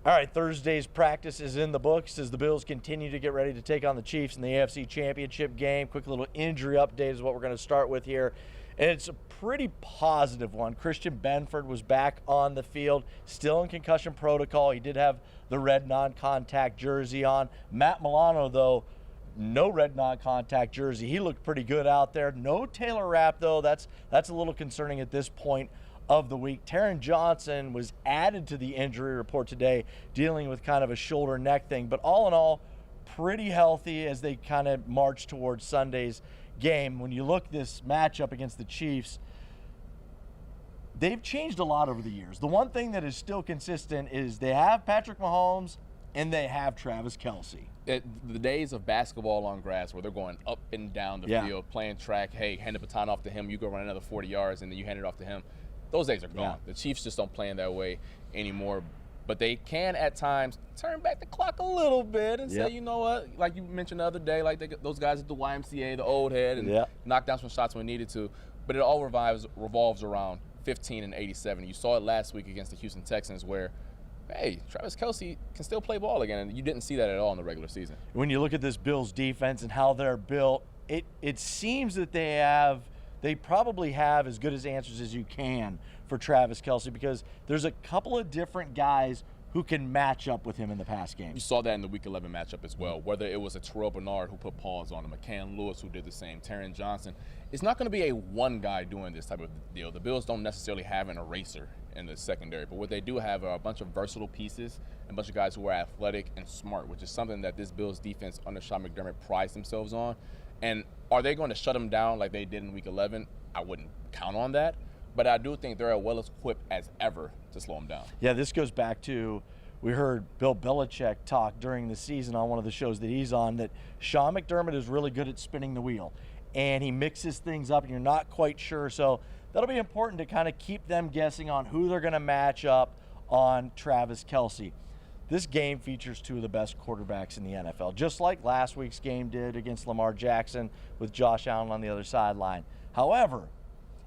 All right, Thursday's practice is in the books as the Bills continue to get ready to take on the Chiefs in the AFC Championship game. Quick little injury update is what we're going to start with here. And it's a pretty positive one. Christian Benford was back on the field, still in concussion protocol. He did have the red non-contact jersey on. Matt Milano, though, no red non-contact jersey. He looked pretty good out there. No Taylor Rapp, though. That's a little concerning at this point of the week. Taron Johnson was added to the injury report today, dealing with kind of a shoulder neck thing. But all in all, pretty healthy as they kind of march towards Sunday's game. When you look at this matchup against the Chiefs, they've changed a lot over the years. The one thing that is still consistent is they have Patrick Mahomes and they have Travis Kelce. The days of basketball on grass where they're going up and down the field, playing track, hey, hand the baton off to him, you go run another 40 yards, and then you hand it off to him. Those days are gone. Yeah. The Chiefs just don't play in that way anymore. But they can, at times, turn back the clock a little bit and say, you know what, like you mentioned the other day, like those guys at the YMCA, the old head, and knock down some shots when needed to. But it all revolves around 15 and 87. You saw it last week against the Houston Texans where, hey, Travis Kelce can still play ball again, and you didn't see that at all in the regular season. When you look at this Bills defense and how they're built, it seems that they probably have as good as answers as you can for Travis Kelce, because there's a couple of different guys who can match up with him in the pass game. You saw that in the Week 11 matchup as well, whether it was a Terrell Bernard who put paws on him, McCann Lewis who did the same, Taron Johnson. It's not going to be a one guy doing this type of deal. The Bills don't necessarily have an eraser in the secondary, but what they do have are a bunch of versatile pieces and a bunch of guys who are athletic and smart, which is something that this Bills defense under Sean McDermott prides themselves on. And are they going to shut them down like they did in Week 11? I wouldn't count on that. But I do think they're as well equipped as ever to slow them down. Yeah, this goes back to, we heard Bill Belichick talk during the season on one of the shows that he's on, that Sean McDermott is really good at spinning the wheel. And he mixes things up and you're not quite sure. So that'll be important to kind of keep them guessing on who they're going to match up on Travis Kelce. This game features two of the best quarterbacks in the NFL, just like last week's game did against Lamar Jackson with Josh Allen on the other sideline. However,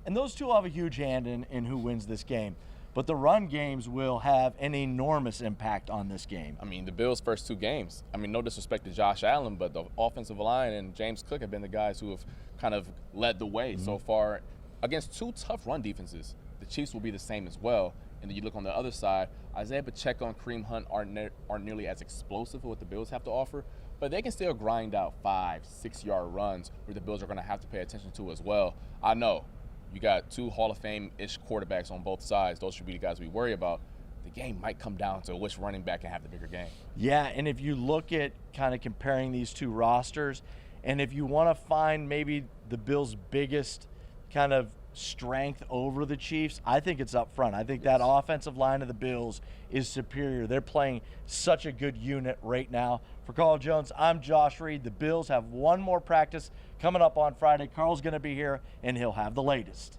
and those two will have a huge hand in who wins this game, but the run games will have an enormous impact on this game. I mean, the Bills' first two games, I mean, no disrespect to Josh Allen, but the offensive line and James Cook have been the guys who have kind of led the way so far. Against two tough run defenses, the Chiefs will be the same as well. And then you look on the other side, Isaiah Pacheco and Kareem Hunt aren't nearly as explosive as what the Bills have to offer, but they can still grind out 5-6 yard runs where the Bills are going to have to pay attention to as well. I know you got two Hall of Fame-ish quarterbacks on both sides. Those should be the guys we worry about. The game might come down to which running back can have the bigger game. Yeah, and if you look at kind of comparing these two rosters, and if you want to find maybe the Bills' biggest kind of strength over the Chiefs, I think it's up front. I think that offensive line of the Bills is superior. They're playing such a good unit right now. For Carl Jones, I'm Josh Reed. The Bills have one more practice coming up on Friday. Carl's going to be here, and he'll have the latest.